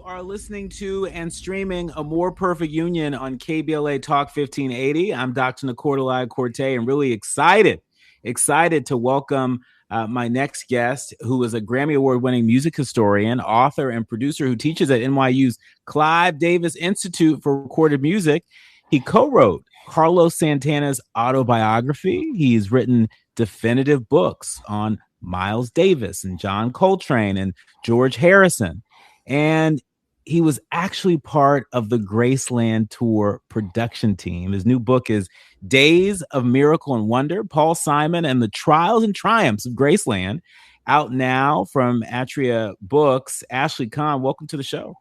are listening to and streaming A More Perfect Union on KBLA Talk 1580. I'm Dr. Nii-Quartelai Corte and really excited to welcome my next guest, who is a Grammy Award winning music historian, author, and producer who teaches at NYU's Clive Davis Institute for Recorded Music. He co-wrote Carlos Santana's autobiography. He's written definitive books on Miles Davis and John Coltrane and George Harrison. And he was actually part of the Graceland tour production team. His new book is Days of Miracle and Wonder, Paul Simon and the Trials and Triumphs of Graceland, out now from Atria Books. Ashley Kahn, welcome to the show.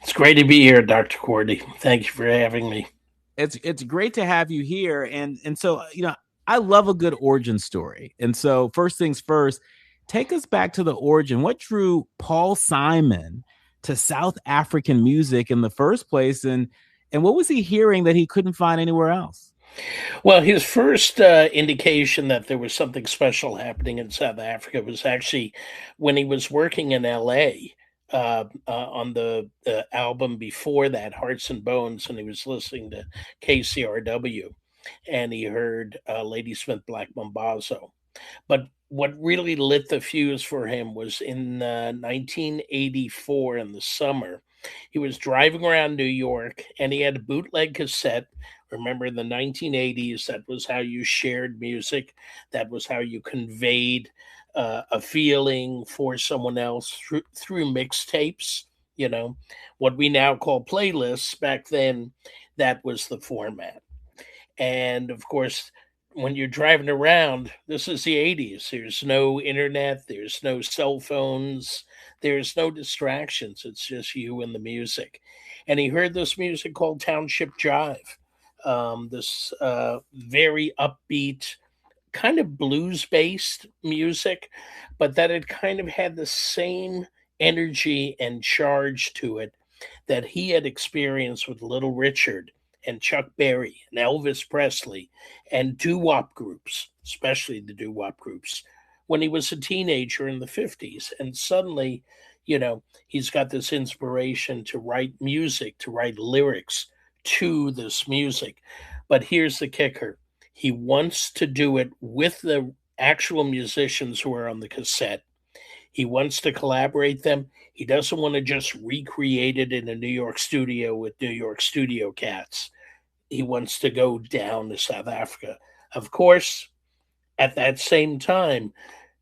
It's great to be here, Dr. Cordy. Thank you for having me. It's great to have you here. And so, I love a good origin story. And so first things first, take us back to the origin. What drew Paul Simon to South African music in the first place? And what was he hearing that he couldn't find anywhere else? Well, his first indication that there was something special happening in South Africa was actually when he was working in L.A. On the album before that, Hearts and Bones, and he was listening to KCRW, and he heard Ladysmith Black Mambazo. But what really lit the fuse for him was in 1984 in the summer. He was driving around New York and he had a bootleg cassette. Remember, in the 1980s, that was how you shared music. That was how you conveyed a feeling for someone else through mixtapes. What we now call playlists. Back then, that was the format. And of course, when you're driving around, this is the 80s. There's no internet, there's no cell phones, there's no distractions. It's just you and the music. And he heard this music called Township Jive, this very upbeat, kind of blues-based music, but that it kind of had the same energy and charge to it that he had experienced with Little Richard and Chuck Berry and Elvis Presley and doo-wop groups, especially the doo-wop groups, when he was a teenager in the 50s. And suddenly, he's got this inspiration to write music, to write lyrics to this music. But here's the kicker. He wants to do it with the actual musicians who are on the cassette. He wants to collaborate them. He doesn't want to just recreate it in a New York studio with New York studio cats. He wants to go down to South Africa. Of course, at that same time,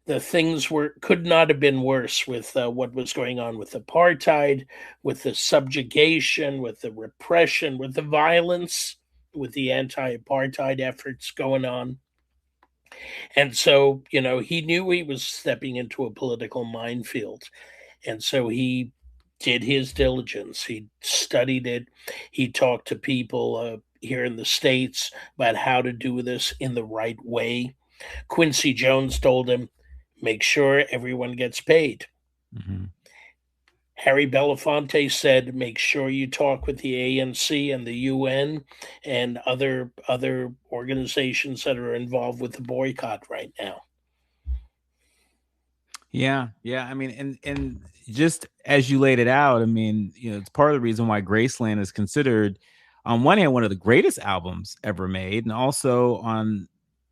the things could not have been worse with what was going on with apartheid, with the subjugation, with the repression, with the violence, with the anti-apartheid efforts going on. And so, he knew he was stepping into a political minefield. And so he did his diligence. He studied it. He talked to people here in the States about how to do this in the right way. Quincy Jones told him, make sure everyone gets paid. Mm-hmm. Harry Belafonte said, make sure you talk with the ANC and the UN and other organizations that are involved with the boycott right now. Yeah. I mean, and just as you laid it out, I mean, it's part of the reason why Graceland is considered, on one hand, one of the greatest albums ever made, and also on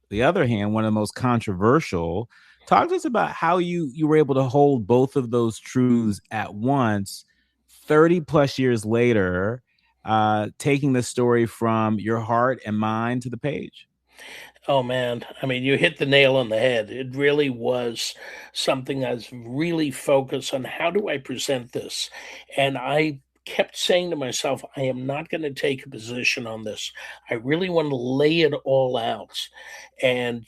the other hand, one of the most controversial. Talk to us about how you were able to hold both of those truths at once, 30 plus years later, taking the story from your heart and mind to the page. Oh, man. I mean, you hit the nail on the head. It really was something I was really focused on. How do I present this? And I kept saying to myself, I am not going to take a position on this. I really want to lay it all out. And,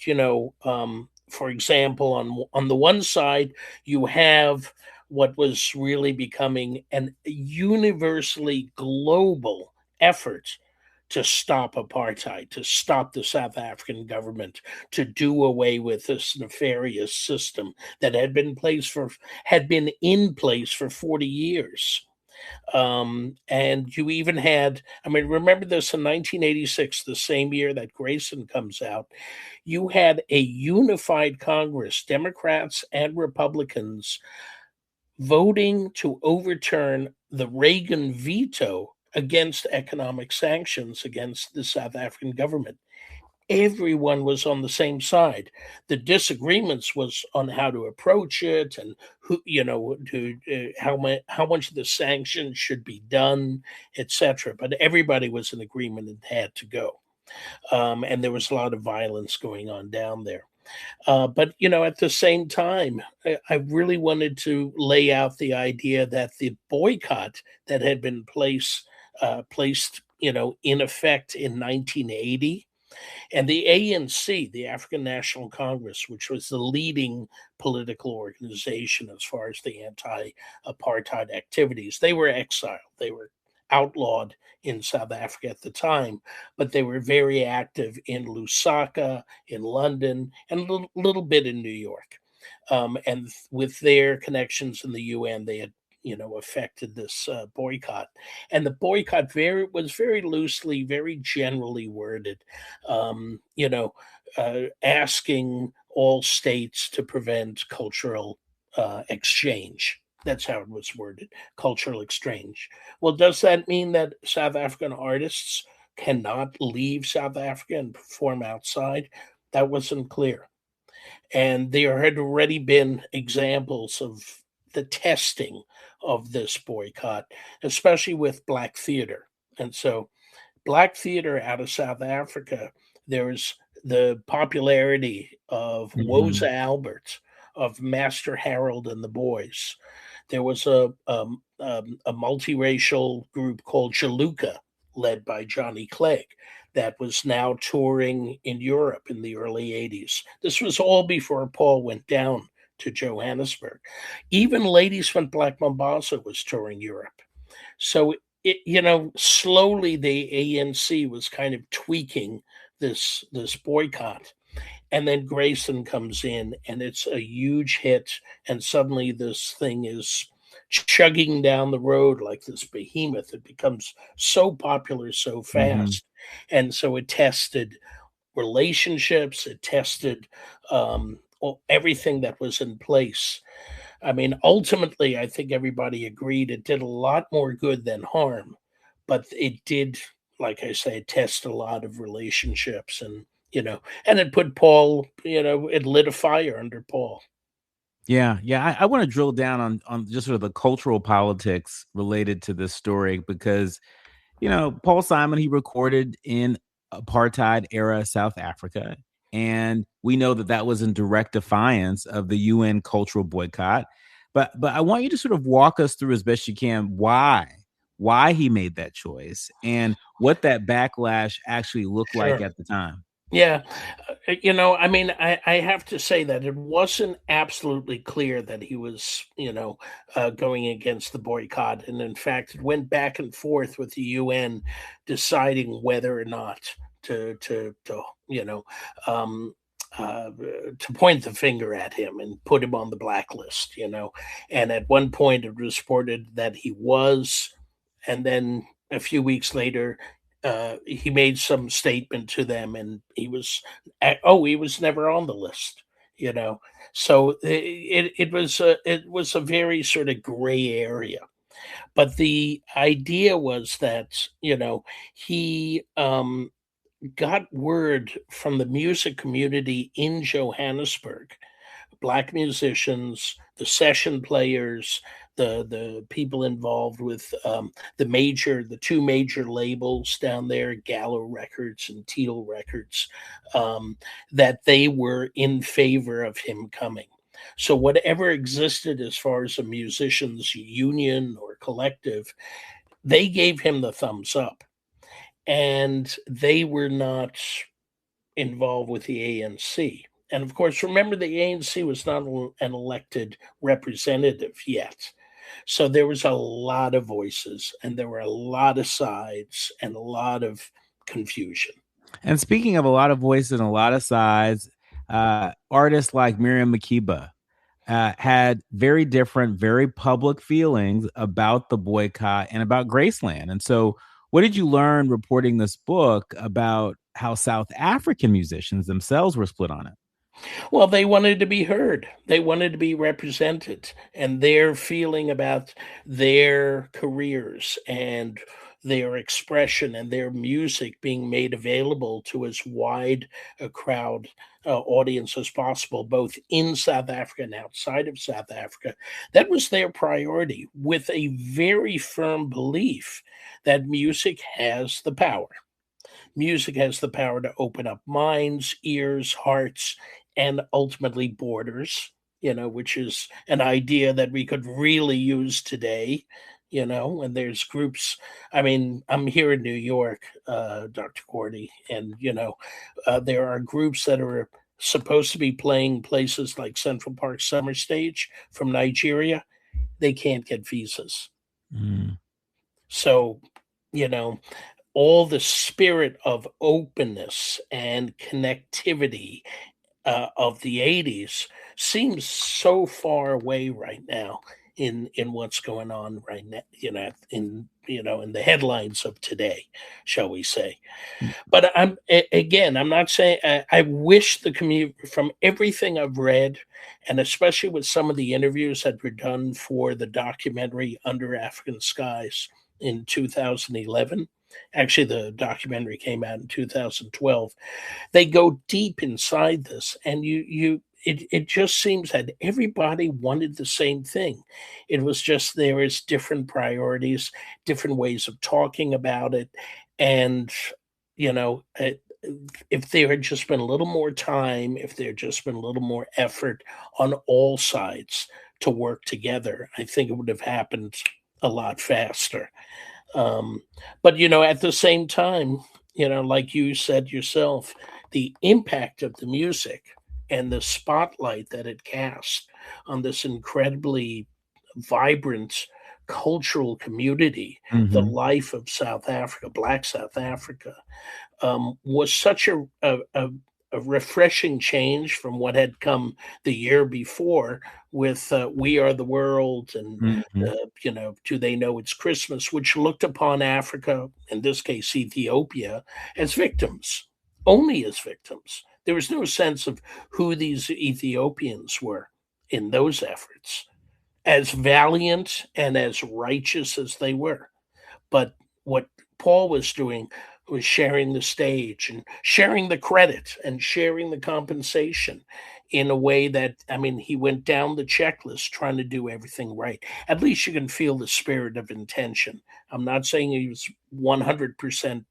for example, on the one side, you have what was really becoming an universally global effort to stop apartheid, to stop the South African government, to do away with this nefarious system that had been in place for 40 years. And you even had, remember this in 1986, the same year that Graceland comes out, you had a unified Congress, Democrats and Republicans, voting to overturn the Reagan veto against economic sanctions against the South African government. Everyone was on the same side. The disagreements was on how to approach it and who, how much of the sanctions should be done, etc. But everybody was in agreement it had to go, and there was a lot of violence going on down there. But at the same time, I really wanted to lay out the idea that the boycott that had been placed, in effect in 1980, and the ANC, the African National Congress, which was the leading political organization as far as the anti-apartheid activities, they were exiled. They were outlawed in South Africa at the time, but they were very active in Lusaka, in London, and a little bit in New York. And with their connections in the UN, they had affected this boycott. And the boycott was very loosely, very generally worded, asking all states to prevent cultural exchange. That's how it was worded, cultural exchange. Well, does that mean that South African artists cannot leave South Africa and perform outside? That wasn't clear. And there had already been examples of the testing of this boycott, especially with Black theater. And so, Black theater out of South Africa, there's the popularity of Mhm. Woza Albert, of Master Harold and the Boys. There was a multiracial group called Jaluka, led by Johnny Clegg, that was now touring in Europe in the early 80s. This was all before Paul went down to Johannesburg. Even Ladysmith Black Mambazo was touring Europe. So slowly the ANC was kind of tweaking this boycott. And then Graceland comes in and it's a huge hit. And suddenly this thing is chugging down the road like this behemoth. It becomes so popular so Mhm. fast. And so it tested relationships, it tested everything that was in place. I mean, ultimately, I think everybody agreed it did a lot more good than harm, but it did, like I say, test a lot of relationships, and it put Paul, it lit a fire under Paul. Yeah, yeah. I want to drill down on just sort of the cultural politics related to this story because Paul Simon, he recorded in apartheid era South Africa. And we know that that was in direct defiance of the UN cultural boycott. But I want you to sort of walk us through as best you can why he made that choice and what that backlash actually looked like Sure. at the time. Yeah. I mean, I have to say that it wasn't absolutely clear that he was, going against the boycott. And in fact, it went back and forth with the UN deciding whether or not to um, to point the finger at him and put him on the blacklist. And at one point, it was reported that he was, and then a few weeks later, he made some statement to them, and he was never on the list. You know, so it was a very sort of gray area. But the idea was that he got word from the music community in Johannesburg, Black musicians, the session players, the people involved with the two major labels down there, Gallo Records and Tidal Records, that they were in favor of him coming. So whatever existed as far as a musicians union or collective, they gave him the thumbs up, and they were not involved with the ANC. And of course, remember the ANC was not an elected representative yet. So there was a lot of voices and there were a lot of sides and a lot of confusion. And speaking of a lot of voices and a lot of sides, artists like Miriam Makeba had very different, very public feelings about the boycott and about Graceland. And so, what did you learn reporting this book about how South African musicians themselves were split on it? Well, they wanted to be heard. They wanted to be represented, and their feeling about their careers and their expression and their music being made available to as wide a crowd audience as possible, both in South Africa and outside of South Africa. That was their priority, with a very firm belief that music has the power. Music has the power to open up minds, ears, hearts, and ultimately borders, which is an idea that we could really use today. And there's groups. I mean, I'm here in New York, Dr. Cordy, and, there are groups that are supposed to be playing places like Central Park Summer Stage from Nigeria. They can't get visas. Mm. So, you know, all the spirit of openness and connectivity of the 80s seems so far away right now in what's going on right now, in the headlines of today, shall we say. But I'm not saying I wish the community, from everything I've read, and especially with some of the interviews that were done for the documentary Under African Skies in 2011. Actually, the documentary came out in 2012. They go deep inside this, and it just seems that everybody wanted the same thing. It was just there is different priorities, different ways of talking about it, and you know, it, if there had just been a little more time, if there had just been a little more effort on all sides to work together, I think it would have happened a lot faster. Um, but at the same time, like you said yourself, the impact of the music and the spotlight that it cast on this incredibly vibrant cultural community, the Mm-hmm. life of South Africa, Black South Africa, was such a refreshing change from what had come the year before with "We Are the World" and Mm-hmm. "Do They Know It's Christmas," which looked upon Africa, in this case Ethiopia, as victims, only as victims. There was no sense of who these Ethiopians were in those efforts, as valiant and as righteous as they were. But what Paul was doing was sharing the stage and sharing the credit and sharing the compensation in a way that, I mean, he went down the checklist trying to do everything right. At least you can feel the spirit of intention. I'm not saying he was 100%,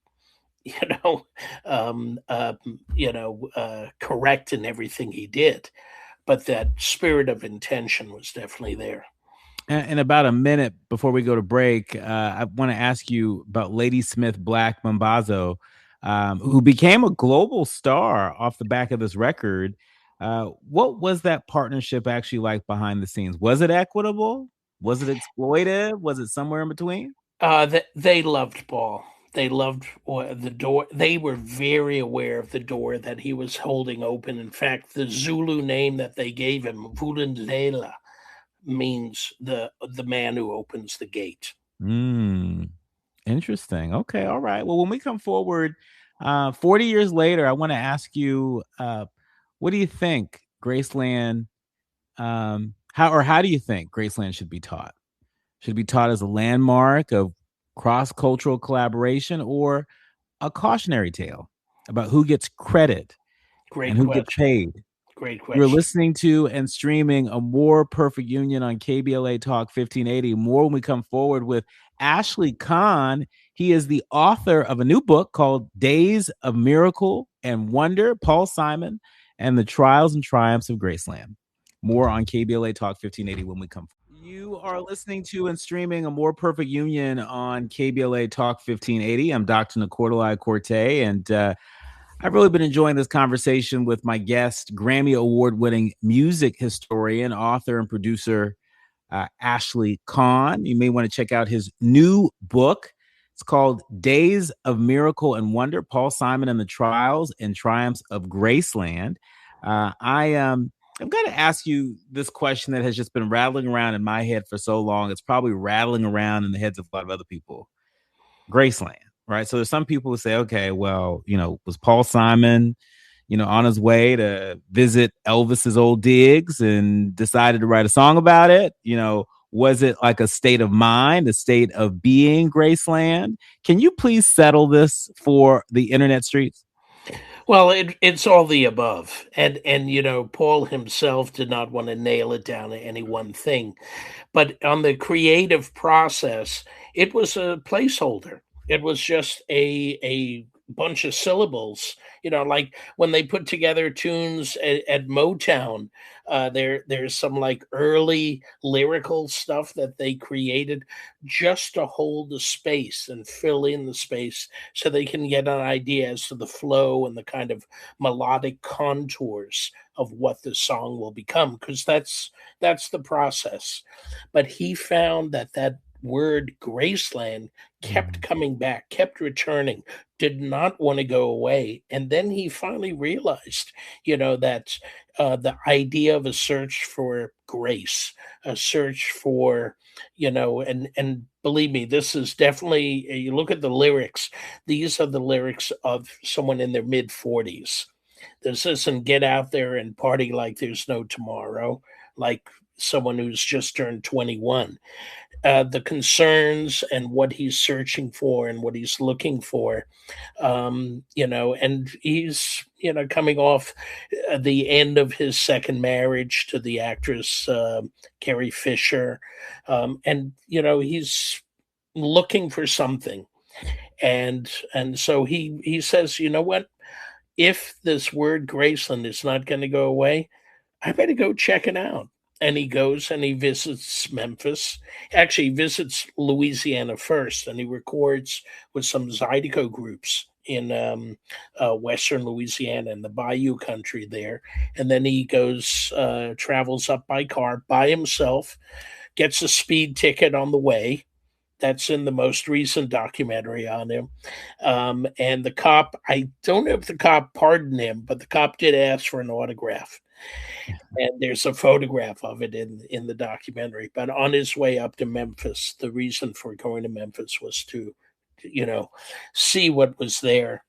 you know, correct in everything he did, but that spirit of intention was definitely there. In about a minute before we go to break, I want to ask you about Ladysmith Black Mambazo, who became a global star off the back of this record. What was that partnership actually like behind the scenes? Was it equitable? Was it exploitive? Was it somewhere in between? They loved Paul. They loved the door. They were very aware of the door that he was holding open. In fact, the Zulu name that they gave him, Vulindlela, means the man who opens the gate. Mm, interesting. Okay. All right. Well, when we come forward, 40 years later, I want to ask you, what do you think Graceland, how do you think Graceland should be taught? Should it be taught as a landmark of cross-cultural collaboration or a cautionary tale about who gets credit and Great who gets question. paid? Great You're question. listening to and streaming A More Perfect Union on KBLA Talk 1580. More when we come forward with Ashley Kahn. He is the author of a new book called Days of Miracle and Wonder, Paul Simon, and the Trials and Triumphs of Graceland. More on KBLA Talk 1580 when we come. You are listening to and streaming A More Perfect Union on KBLA Talk 1580. I'm Dr. Nii-Quartelai Corte, and I've really been enjoying this conversation with my guest, Grammy Award-winning music historian, author, and producer Ashley Kahn. You may want to check out his new book. It's called Days of Miracle and Wonder, Paul Simon and the Trials and Triumphs of Graceland. I'm going to ask you this question that has just been rattling around in my head for so long. It's probably rattling around in the heads of a lot of other people. Graceland, right? So there's some people who say, okay, well, was Paul Simon, on his way to visit Elvis's old digs and decided to write a song about it. Was it like a state of mind, a state of being, Graceland? Can you please settle this for the internet streets? Well, it's all the above, and Paul himself did not want to nail it down to any one thing, but on the creative process, it was a placeholder. It was just a bunch of syllables. Like when they put together tunes at Motown, there's some like early lyrical stuff that they created just to hold the space and fill in the space so they can get an idea as to the flow and the kind of melodic contours of what the song will become, because that's the process. But he found that word Graceland kept coming back, kept returning, did not want to go away. And then he finally realized, that the idea of a search for grace, a search for, and believe me, this is definitely, you look at the lyrics, these are the lyrics of someone in their mid 40s. This isn't get out there and party like there's no tomorrow, like someone who's just turned 21. The concerns and what he's searching for and what he's looking for, and he's, coming off the end of his second marriage to the actress Carrie Fisher, and he's looking for something, and so he says, you know what? If this word Graceland is not going to go away, I better go check it out. And he goes and he visits Memphis. Actually, he visits Louisiana first, and he records with some Zydeco groups in Western Louisiana in the Bayou country there. And then he goes, travels up by car by himself, gets a speed ticket on the way. That's in the most recent documentary on him. And the cop, I don't know if the cop pardoned him, but the cop did ask for an autograph. And there's a photograph of it in the documentary. But on his way up to Memphis, the reason for going to Memphis was to, see what was there.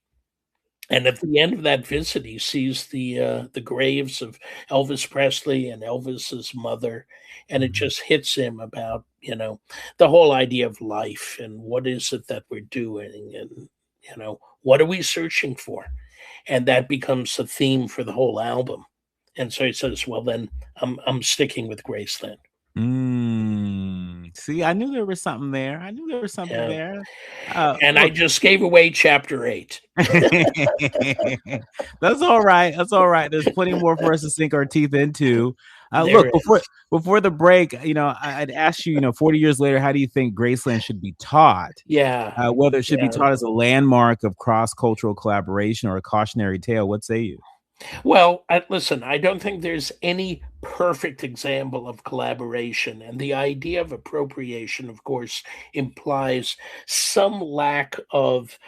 And at the end of that visit, he sees the graves of Elvis Presley and Elvis's mother, and it just hits him about the whole idea of life and what is it that we're doing, and what are we searching for, and that becomes the theme for the whole album. And so he says, "Well, then I'm sticking with Graceland." See, I knew there was something there. I knew there was something Yeah, there. and I Look, just gave away chapter 8. that's all right. That's all right. There's plenty more for us to sink our teeth into. There Look, is. before the break, I'd ask you, 40 years later, how do you think Graceland should be taught? Yeah, Whether it should be yeah. taught as a landmark of cross-cultural collaboration or a cautionary tale. What say you? Well, listen, I don't think there's any perfect example of collaboration. And the idea of appropriation, of course, implies some lack of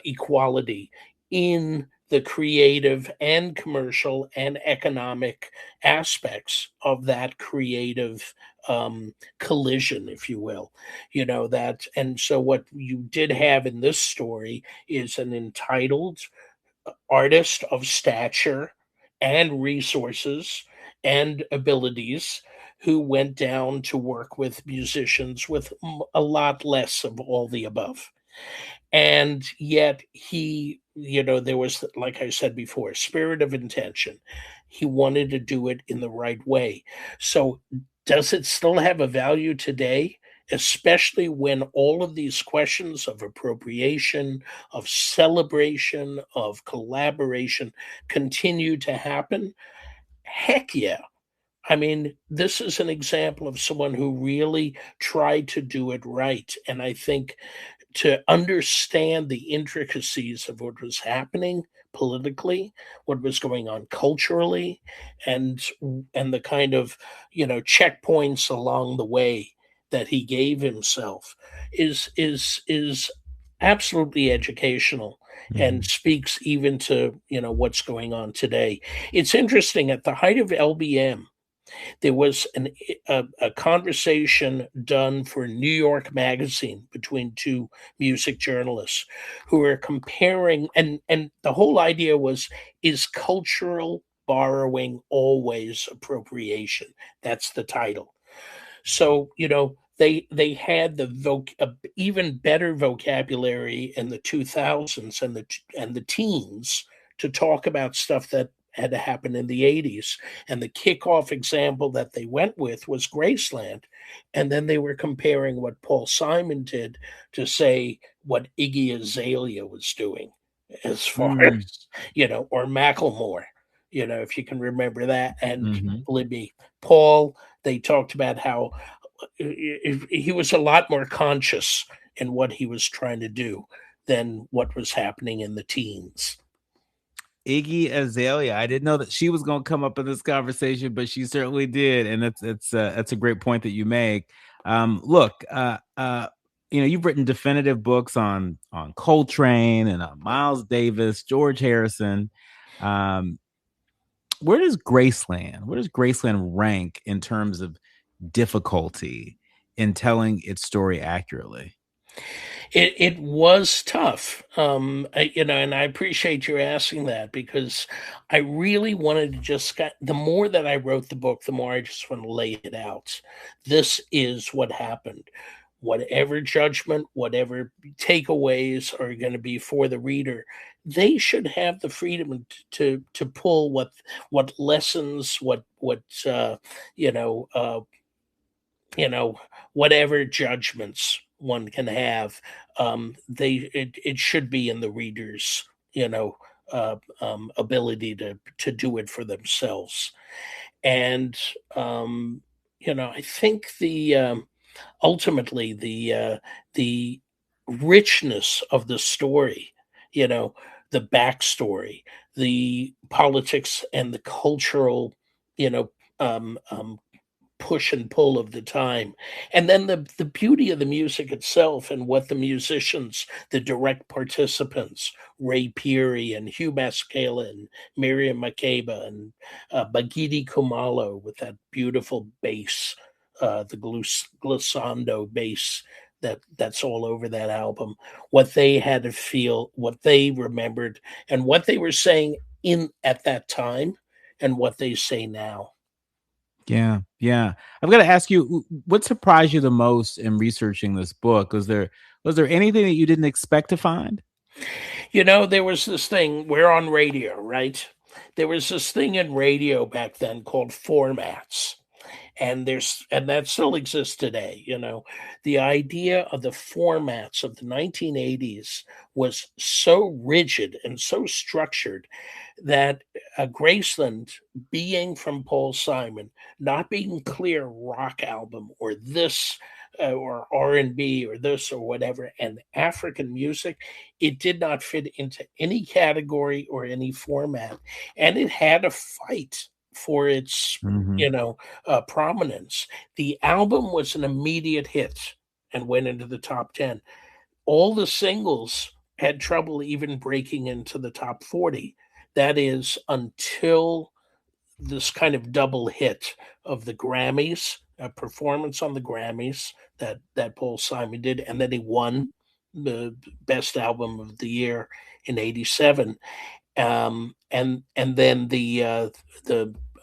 equality in the creative and commercial and economic aspects of that creative collision, if you will. And so what you did have in this story is an entitled artist of stature and resources and abilities who went down to work with musicians with a lot less of all the above. And yet there was, like I said before, spirit of intention. He wanted to do it in the right way. So does it still have a value today? Especially when all of these questions of appropriation, of celebration, of collaboration continue to happen? Heck yeah. I mean, this is an example of someone who really tried to do it right. And I think to understand the intricacies of what was happening politically, what was going on culturally, and the kind of checkpoints along the way that he gave himself is absolutely educational and Mhm. speaks even to what's going on today. It's interesting, at the height of LBM, There was a conversation done for New York Magazine between two music journalists who were comparing, and the whole idea was, is cultural borrowing always appropriation? That's the title. So, they had even better vocabulary in the 2000s and the teens to talk about stuff that had to happen in the 80s. And the kickoff example that they went with was Graceland. And then they were comparing what Paul Simon did to say what Iggy Azalea was doing, as far Mm, as, or Macklemore, if you can remember that. And mhm. believe me, Paul, they talked about how he was a lot more conscious in what he was trying to do than what was happening in the teens. Iggy Azalea. I didn't know that she was going to come up in this conversation, but she certainly did, and that's a great point that you make. Look, you've written definitive books on Coltrane and on Miles Davis, George Harrison. Um, where does Graceland rank in terms of difficulty in telling its story accurately? It was tough, and I appreciate you asking that, because I really wanted to the more that I wrote the book, the more I just want to lay it out. This is what happened. Whatever judgment, whatever takeaways are going to be for the reader, they should have the freedom to pull what lessons, you know uh, whatever judgments one can have. It should be in the reader's ability to do it for themselves. And I think the ultimately the richness of the story, you know, the backstory, the politics, and the cultural, you know, push and pull of the time, and then the beauty of the music itself, and what the musicians, the direct participants, Ray Peary and Hugh Masekela and Miriam Makeba and Bagidi Kumalo, with that beautiful bass, the glissando bass that's all over that album, what they had to feel, what they remembered, and what they were saying in at that time, and what they say now. Yeah, yeah. I've got to ask you, what surprised you the most in researching this book? Was there anything that you didn't expect to find? There was this thing, we're on radio, right? There was this thing in radio back then called formats. And that still exists today. The idea of the formats of the 1980s was so rigid and so structured that Graceland, being from Paul Simon, not being clear rock album or this, or R&B or this or whatever, and African music, it did not fit into any category or any format, and it had a fight for its Hmm. prominence. The album was an immediate hit and went into the top 10. All the singles had trouble even breaking into the top 40. That is until this kind of double hit of the Grammys, a performance on the Grammys that Paul Simon did, and then he won the best album of the year in '87. And then the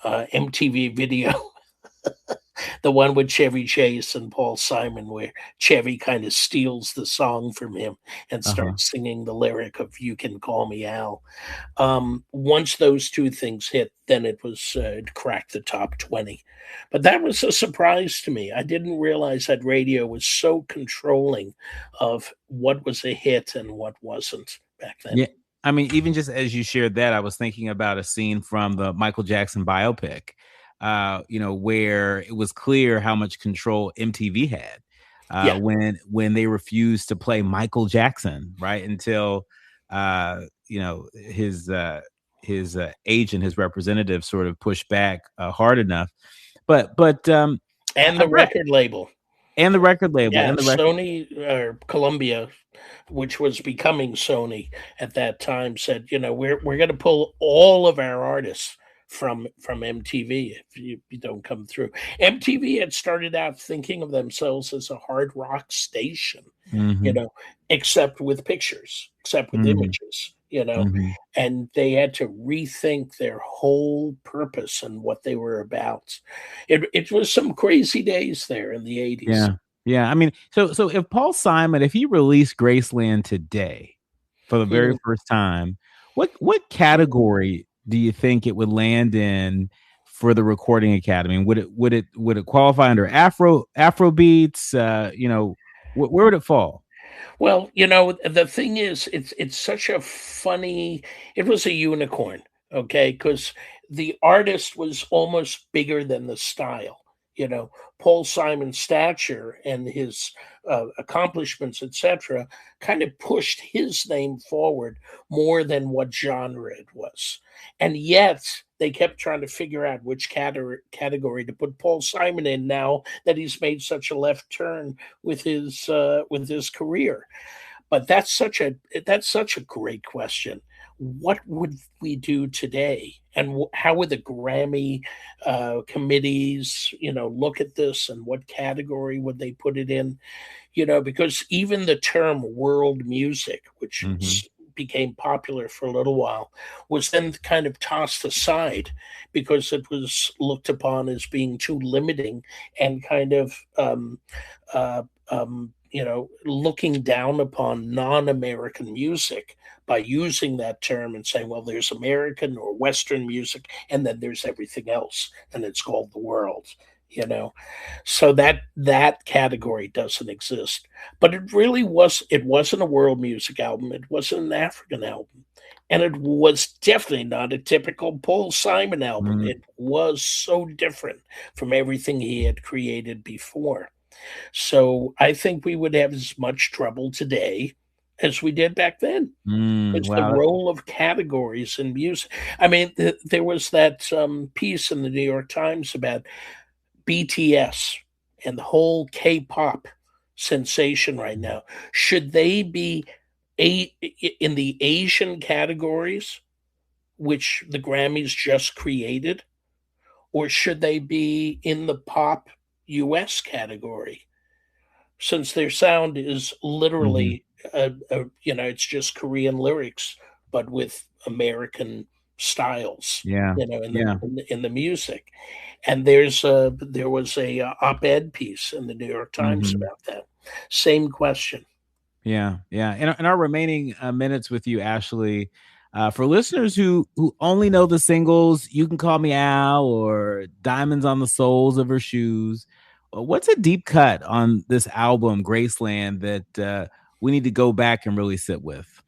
MTV video, the one with Chevy Chase and Paul Simon, where Chevy kind of steals the song from him and Uh-huh. starts singing the lyric of "You Can Call Me Al." Once those two things hit, then it cracked the top 20. But that was a surprise to me. I didn't realize that radio was so controlling of what was a hit and what wasn't back then. Yeah. I mean, even just as you shared that, I was thinking about a scene from the Michael Jackson biopic, where it was clear how much control MTV had Yeah. when they refused to play Michael Jackson, right? Until his agent, his representative, sort of pushed back hard enough. But And the I've got record label. and the record label Yeah, and the record. Sony or Columbia, which was becoming Sony at that time, said, we're going to pull all of our artists from MTV if you don't come through. MTV had started out thinking of themselves as a hard rock station, you Mm-hmm. know, except with pictures, except with Mm-hmm. images, you know, Mm-hmm. and they had to rethink their whole purpose and what they were about. It was some crazy days there in the 80s. Yeah. Yeah. I mean, so if Paul Simon, if he released Graceland today for the very Hmm. first time, what category do you think it would land in for the Recording Academy? Would it qualify under Afro beats? Where would it fall? Well, the thing is, it's such a funny. It was a unicorn, okay, because the artist was almost bigger than the style. Paul Simon's stature and his accomplishments, etc., kind of pushed his name forward more than what genre it was, and yet they kept trying to figure out which category to put Paul Simon in now that he's made such a left turn with his career. But that's such a great question. What would we do today, and how would the Grammy committees, look at this, and what category would they put it in? Because even the term world music, which Hmm. became popular for a little while, was then kind of tossed aside because it was looked upon as being too limiting and kind of looking down upon non-American music by using that term and saying, well, there's American or Western music, and then there's everything else, and it's called the world. You know, so that category doesn't exist. But it wasn't a world music album. It wasn't an African album. And it was definitely not a typical Paul Simon album. Mm, It was so different from everything he had created before. So I think we would have as much trouble today as we did back then. It's the wow. role of categories in music. I mean, there was that piece in the New York Times about BTS and the whole K-pop sensation right now. Should they be in the Asian categories, which the Grammys just created, or should they be in the pop US category? Since their sound is Hmm. literally, it's just Korean lyrics, but with American styles, Yeah. in the Yeah. in the music. And there was a op-ed piece in the New York Times Hmm. about that. Same question. Yeah, yeah. In our remaining minutes with you, Ashley, for listeners who only know the singles, "You Can Call Me Al" or "Diamonds on the Soles of Her Shoes," what's a deep cut on this album, Graceland, that we need to go back and really sit with?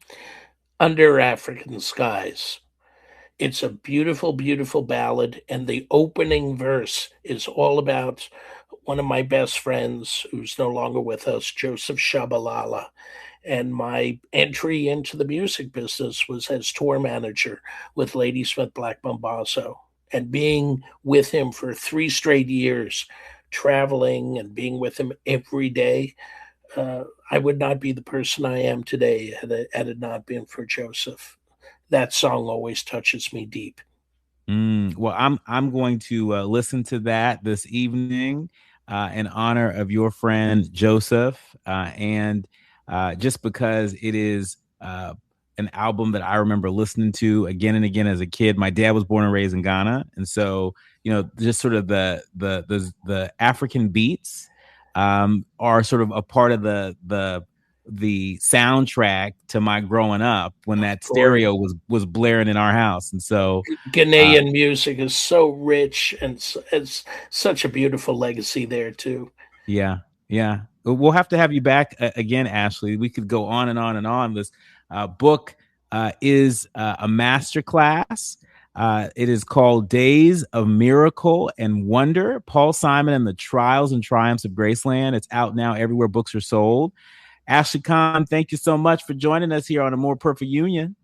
Under African Skies. It's a beautiful, beautiful ballad, and the opening verse is all about one of my best friends who's no longer with us, Joseph Shabalala. And my entry into the music business was as tour manager with Ladysmith Black Mambazo. And being with him for 3 straight years, traveling and being with him every day, I would not be the person I am today had it not been for Joseph. That song always touches me deep. Well, I'm going to listen to that this evening in honor of your friend Joseph, and just because it is an album that I remember listening to again and again as a kid. My dad was born and raised in Ghana, and so just sort of the African beats are sort of a part of the soundtrack to my growing up when Of that stereo course. was blaring in our house, and so. Uh, Ghanaian music is so rich, and it's such a beautiful legacy there too. Yeah, yeah. We'll have to have you back again, Ashley. We could go on and on and on. This book is a master class. It is called Days of Miracle and Wonder, Paul Simon and the Trials and Triumphs of Graceland. It's out now everywhere books are sold. Ashley Kahn, thank you so much for joining us here on A More Perfect Union.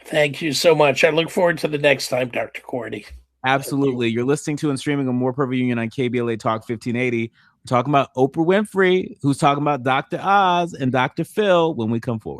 Thank you so much. I look forward to the next time, Dr. Cordy. Thank you. Absolutely. You're listening to and streaming A More Perfect Union on KBLA Talk 1580. We're talking about Oprah Winfrey, who's talking about Dr. Oz and Dr. Phil when we come forward.